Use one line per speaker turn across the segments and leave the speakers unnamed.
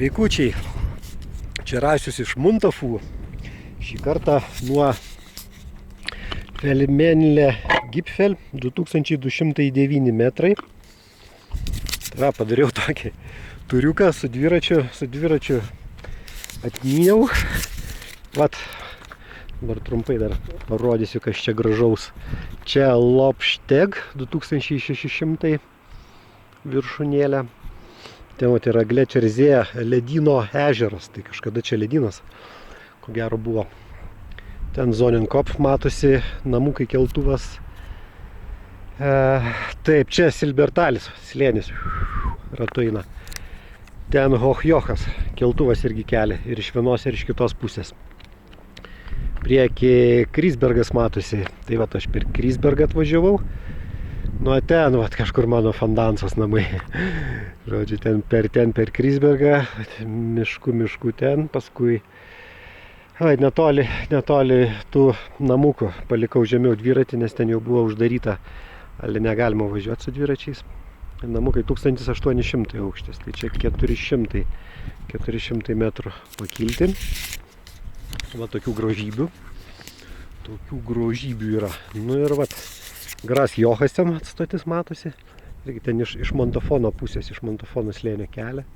Sveikučiai, čia Rasius iš Muntafų. Šį kartą nuo Felimenle Gipfel 2209 metrai. Tai padariau tokį turiuką su dviračiu atmyniau. Vat, dabar trumpai dar parodysiu, kas čia gražaus. Čia Lopšteg 2600 viršūnėlė. Ten yra Glečerzė ledyno ežeras, tai kažkada čia ledynas, ko gero buvo. Ten Zonenkopf matosi, namukai keltuvas. Taip, čia Silbertalis slėnis, ratu eina. Ten Hochjochas, keltuvas irgi kelia ir iš vienos ir iš kitos pusės. Prieki Krisbergas matosi, tai vat aš per Krisbergą atvažiavau. Nuo ten, vat, kažkur mano Fondansos namai. Žodžiu, ten per Krisbergą, miškų ten, paskui netoli tų namukų palikau žemiau dviratį, nes ten jau buvo uždaryta, ale negalima važiuoti su dviračiais. Namukai 1800 aukštis, tai čia 400 metrų pakilti. Va tokių grožybių yra. Nu ir vat, Grasjochas ten atstotis matosi. Irgi ten iš Montafono pusės, iš Montafono slėnio kelia.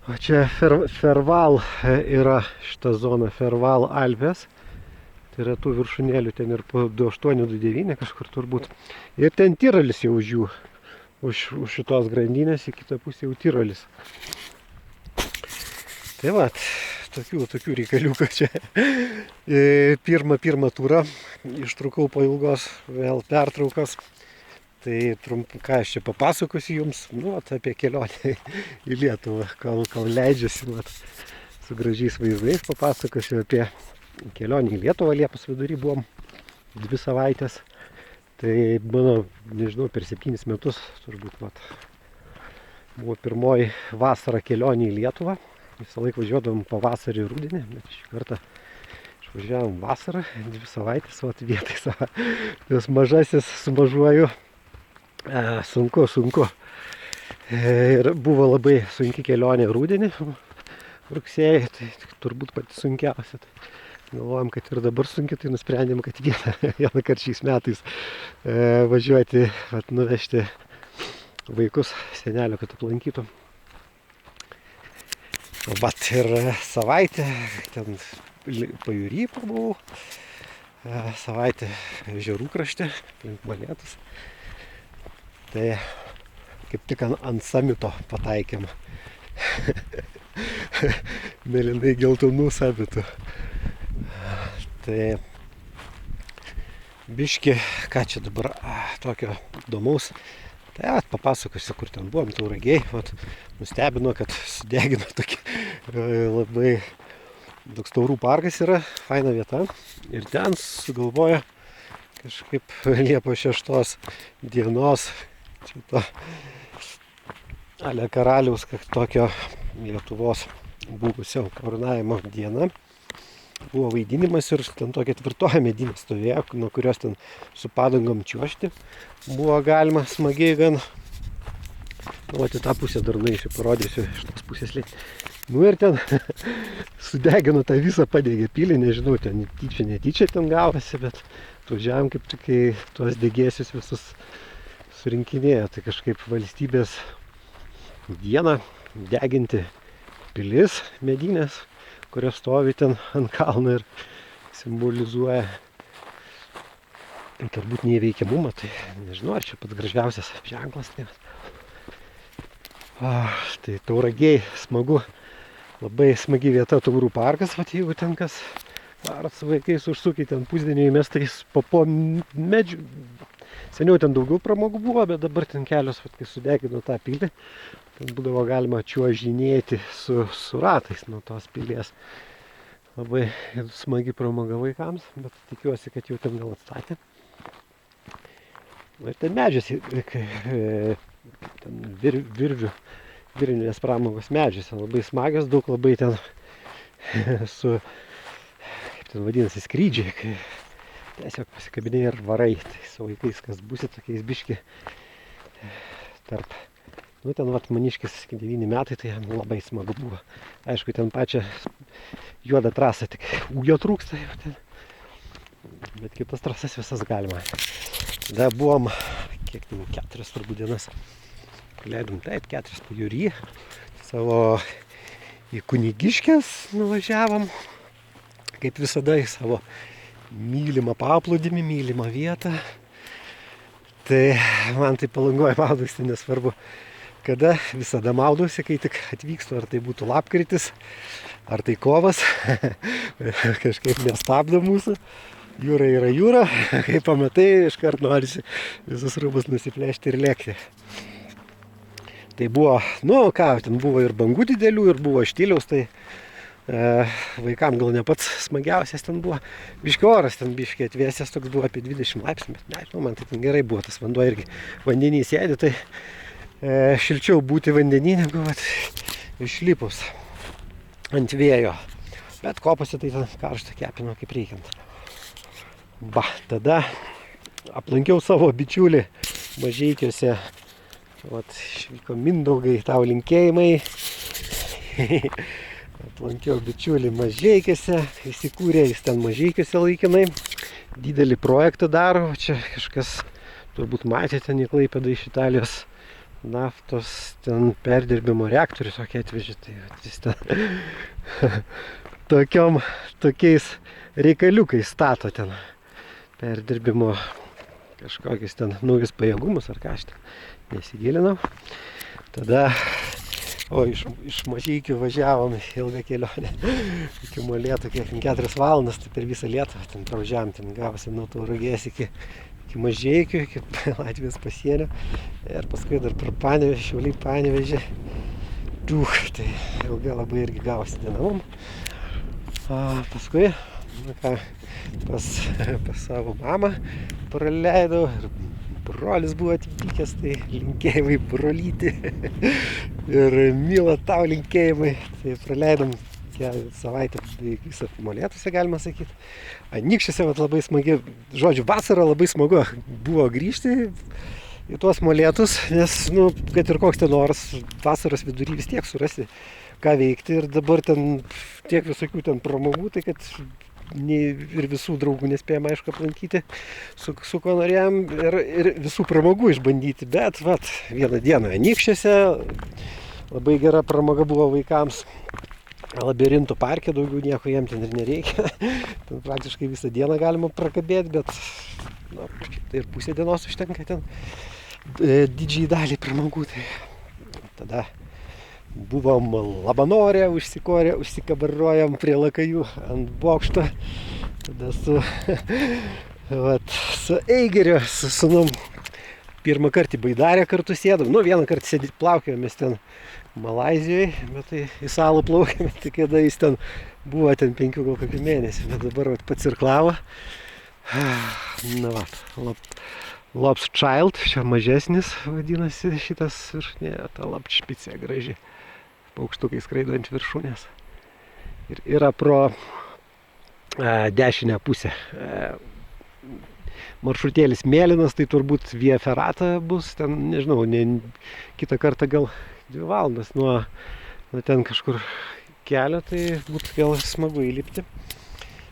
O čia Ferval yra šita zona, Ferval Alpės. Tai yra tų viršūnėlių ten ir po 28-29 kažkur turbūt. Ir ten Tyralis jau už jų. Už šitos grandinės į kitą pusę jau Tyralis. Tai vat, tokių reikaliukų čia. Pirmą turą ištrukau po ilgos vėl pertraukos. Tai ką aš čia papasakosiu jums, apie kelionę į Lietuvą, kol leidžiasi, su gražiais vaizdais papasakosiu apie kelionę į Lietuvą. Liepos vidury buvom 2 savaitės. Tai mano, nežinau, per 7 metus turbūt buvo pirmoji vasara kelionė į Lietuvą. Visą laiką važiuodavom pavasarį ir rudenį, bet šį kartą išvažiavom vasarą, 2 savaitės, vietai savo. Tas mažasis su mažuoju, sunku. Ir buvo labai sunki kelionė rudenį, rugsėjį, tai turbūt pati sunkiausia. Tai galvojom, kad ir dabar sunki, tai nusprendėm, kad vieną kartą šiais metais važiuoti, nuvežti vaikus senelio, kad aplankytų. Vat ir savaitę ten pajūry pabuvau, savaitę ežerų krašte, aplink Molėtus. Tai kaip tik ant samito pataikėm. Mėlynai geltonų samitų. Tai biški, ką čia dabar tokio įdomaus. Tai papasakosiu, kur ten buvom, Tauragėj. Nustebino, kad sudegino tokį labai toks Taurų parkas yra, faina vieta. Ir ten sugalvojo kažkaip Liepos 6 dienos šito Ale karaliaus tokio Lietuvos buvusio karūnavimo diena. Buvo vaidinimas ir ten tokia tvirtoja medinė stovėjo, nuo kurios ten su padangom čiuožti. Buvo galima smagiai gan. Į tą pusę dar nueisiu, parodysiu iš tos pusės lėti. Ir ten sudegino tą visą padegė pilį, nežinau, ten netyčia ten gavosi, bet važiavom kaip tik tuos degėsius visus surinkinėjo. Tai kažkaip valstybės dieną deginti pilis medinės, kurios stovi ten ant kalno ir simbolizuoja turbūt neįveikiamumą. Tai nežinau, ar čia pats gražiausias ženklas. Tai Tauragėj smagu, labai smagi vieta, Taurų parkas, jeigu ten kas varat su vaikais užsukiai ten pusdienį įmestais po medžių. Seniau ten daugiau pramogų buvo, bet dabar ten kelios, kai sudegino tą pilį, ten būdavo galima čiuožinėti su ratais nuo tos pilies. Labai smagi pramoga vaikams, bet tikiuosi, kad jau ten gal atstatė. Ir ten medžiuose, ten virvinės pramogos medžiuose, labai smagios, daug labai ten su, kaip ten vadinasi, skrydžiai, kai tiesiog pasikabinėjai ir varai. Tai su vaikais, kas būsi tokiais biški tarp Nu, ten vat Maniškis 9 metai, tai jam labai smagu buvo. Aišku, ten pačią juodą trasą, tik ūgio trūksta jau ten. Bet kitas trasas visas galima. Tada buvom, kiek ten, 4 turbūt dienas. Leidom taip, 4 pajūry. Savo į Kunigiškes nuvažiavom. Kaip visada į savo mylimą paplūdimį, mylimą vietą. Tai man tai Palangoje maudausi, nesvarbu kada, visada maudausi, kai tik atvykstu, ar tai būtų lapkritis, ar tai kovas, kažkaip nestabdo mūsų. Jūra yra jūra, kai pamatai, iškart norisi visus rūbus nusiplėšti ir lėkti. Tai buvo, nu ką, ten buvo ir bangų didelių, ir buvo štiliaus, tai vaikam gal ne pats smagiausias ten buvo. Biški oras ten biški atvėsęs, toks buvo apie 20 laipsnių, bet nežinau, man tai ten gerai buvo, tas vanduo irgi vandenį sėdi, tai šilčiau būti vandenį negu išlipus ant vėjo. Bet kopose tai ten karštą kepino kaip reikiant. Ba, tada aplankiau savo bičiulį Mažeikiuose. Vat, išvyko Mindaugai, tau linkėjimai. Aplankiau bičiulį Mažeikiuose, įsikūrė jis ten Mažeikiuose laikinai. Didelį projektą daro, čia kažkas turbūt matė ten į Klaipėdą iš Italijos naftos ten perdirbimo reaktorių tokį atvežė. Tai jis ten tokiais reikaliukais stato ten perdirbimo kažkokius ten naujus pajėgumus ar ką aš ten nesigilinau. Tada iš Mažeikių važiavom ilgą kelionę iki Molėtų, kiek 4 valandas, tai per visą Lietuvą ten pravažiavom, ten gavosi nuo Tauragės iki Mažeikių, iki Latvijos pasienio ir paskui dar per Panevėžį, Šiauliai Panevėžį. Tai ilga labai irgi gavosi diena mum. Paskui, nu ką, pas savo mamą praleidau ir brolis buvo atvykęs, tai linkėjimai brolyti ir Mila tau linkėjimai. Tai praleidom savaitę visą Molėtuose, galima sakyti. Anykščiuose labai smagi, žodžiu, vasarą labai smagu buvo grįžti į tuos Molėtus, nes, nu, kad ir koks ten oras, vasaros vidury vis tiek surasti ką veikti ir dabar ten tiek visokių ten pramogų, tai kad ir visų draugų nespėjom, aišku, aplankyti, su ko norėjom ir visų pramogų išbandyti, bet vat, vieną dieną Anykščiuose labai gera pramoga buvo vaikams. Labirintų parke, daugiau nieko jiem ten ir nereikia. Ten praktiškai visą dieną galima prakabėti, bet nu, tai ir pusė dienos užtenka ten didžiai dalį pramogų. Tai tada buvom Labanorė, užsikabarojom prie lakajų ant bokšto. Tada su Eigeriu, su sūnum pirmą kartą į Baidarę kartu sėdom. Nu, vieną kartą plaukėjomės ten Malaizijoje, bet tai į salą plaukėme, tik kada jis ten buvo ten 5 gal kokį mėnesį, bet dabar pats irklavo. Na va, Lobs Child, čia mažesnis vadinasi šitas viršūnė, ta Lapšpicė graži, paukštukai skraido ant viršūnės. Ir yra pro dešinę pusę. Maršrutėlis mėlynas, tai turbūt Via Ferrata bus, ten, nežinau, kitą kartą gal 2 valandas nuo ten kažkur kelio, tai būtų gal smagu įlipti.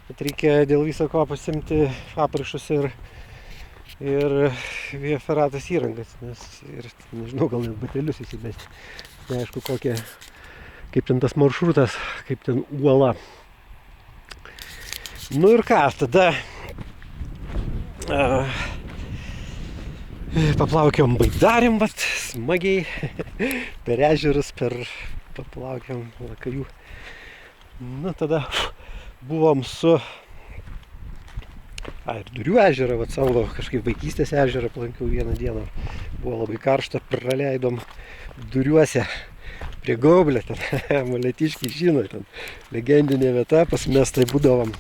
Bet reikia dėl viso ko pasimti aprišus ir Via Ferratas įrangas, nes ir, nežinau, gal net batelius įsibėsti. Neaišku, kaip ten tas maršrutas, kaip ten uola. Nu ir ką, tada paplaukiam Baidarėm, smagiai, per ežerus, paplaukiam lakajų. Nu, tada buvom su ir Durių ežerą, savo kažkaip vaikystės ežerą aplankiau vieną dieną. Buvo labai karšta, praleidom Duriuose prie Gaublio, ten molėtiškiai žino, ten legendinė vieta, pas mes tai būdavom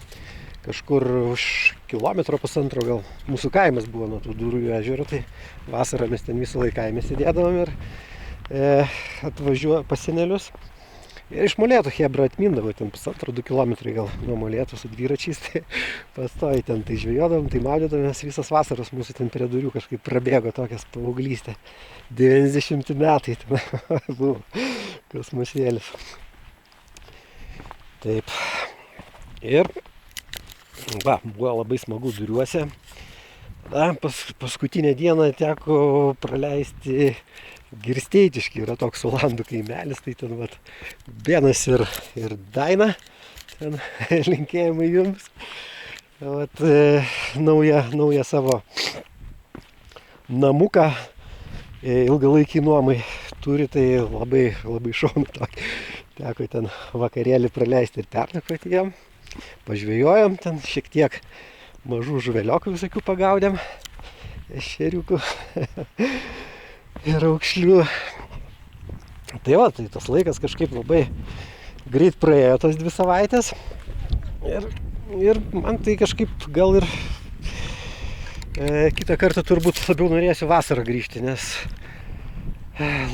kažkur už 1,5 kilometro gal. Mūsų kaimas buvo nuo tų Durių ežero, tai vasarą mes ten visą laiką kaime sėdėdavom ir atvažiuoja pas senelius. Ir iš Molėtų chebra atmindavo, ten 1,5–2 kilometrai gal nuo Molėtų su dviračiais, tai pastoji ten tai žvejodom, tai maudydavomės visas vasaras, mūsų ten prie durių kažkaip prabėgo tokias paauglystė. 90 metai ten buvo kosmosėlis. Taip. Ir va, buvo labai smagu duriuose. Paskutinę dieną teko praleisti Girsteitiškį, yra toks olandų kaimelis, tai ten vat Benas ir Daina, ten linkėjimai jums. Vat naują savo namuką ilgalaikiai nuomai turi, tai labai šaunu tokį. Teko ten vakarėlį praleisti ir pernakvoti jam. Pažvejojom ten šiek tiek mažų žuveliokų visokių pagaudėm, ešeriukų ir aukšlių. Tai va, tai tas laikas kažkaip labai greit praėjo, tos 2 savaitės. Ir man tai kažkaip gal ir kitą kartą turbūt labiau norėsiu vasarą grįžti, nes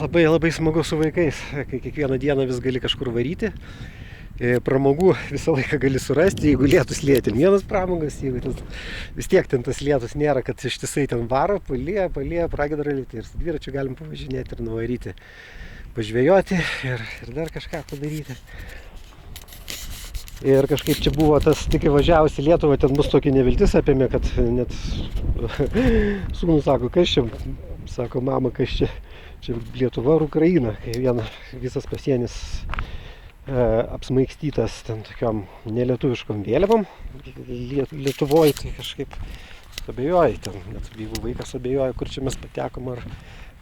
labai smagu su vaikais, kai kiekvieną dieną vis gali kažkur varyti. Pramogų visą laiką gali surasti, jeigu lietus lieja, ten vienas pramogas, jeigu ten, vis tiek ten tas lietus nėra, kad ištisai ten varo, palieja, pradeda ralyti, ir su dviračiu galim pavažinėti ir nuvaryti, pažvejoti ir dar kažką padaryti. Ir kažkaip čia buvo tas, tik įvažiavus į Lietuvą, ten mus tokia neviltis apėmė, kad net sūnus sako, kas čia, sako mama, kas čia Lietuva ar Ukraina, kai visas pasienis apsmaigstytas ten tokiom nelietuviškom vėliavom. Lietuvoje tai kažkaip abejoju, ten net jeigu vaikas abejoja, kur čia mes patekom ar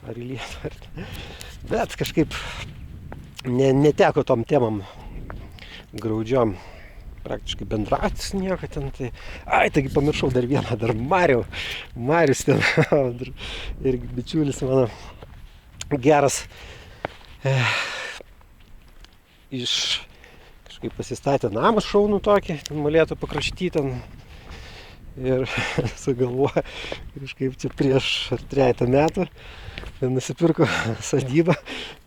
į Lietuvą. Bet kažkaip neteko tom temam graudžiom praktiškai bendrautis nieko ten. Taigi pamiršau dar vieną, dar Marius ten ir bičiulis mano geras. Kažkaip pasistatė namą šaunų tokį, ten Molėtų pakrašty ten ir sugalvoja kažkaip čia prieš 3 metų nusipirko sodybą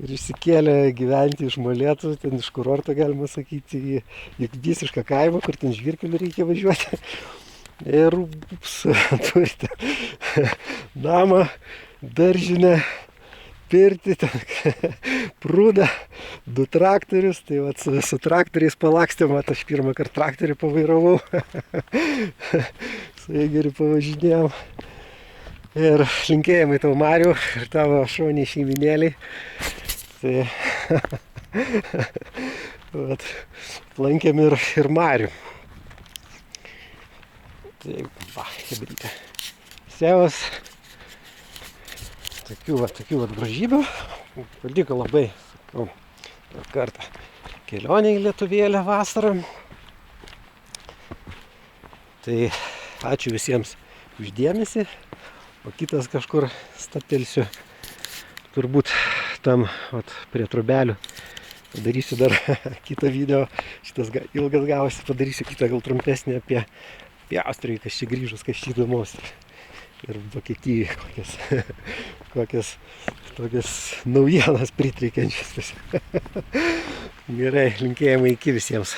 ir išsikėlė gyventi iš Molėtų, ten iš kurorto galima sakyti, į visišką kaimą, kur ten žvyrkeliu reikia važiuoti. Ir turite namą, daržinę, pirtį, prūdą, 2 traktorius, tai vat su traktoriais palakstėm, aš pirmą kartą traktorių pavairavau, su Eigeriu pavažinėjom. Ir linkėjimai tau, Mariau, ir tavo šauniai šeiminėliai. Tai vat, lankėm ir Marių. Tai va, hebrytė. Sevas. Tokių vat gražybių. Paliko labai, sakau, kartą kelionė į Lietuvėlę vasarą. Tai ačiū visiems už dėmesį. O kitas kažkur stabtelsiu. Turbūt tam vat, prie trobelių padarysiu dar kitą video. Šitas ilgas gavosi, padarysiu kitą gal trumpesnį apie Austriją, kas čia grįžus, kas čia įdomus. Ir Vokietijai kokias tokias naujienas pritreikiančias. Gerai, linkėjimai iki visiems.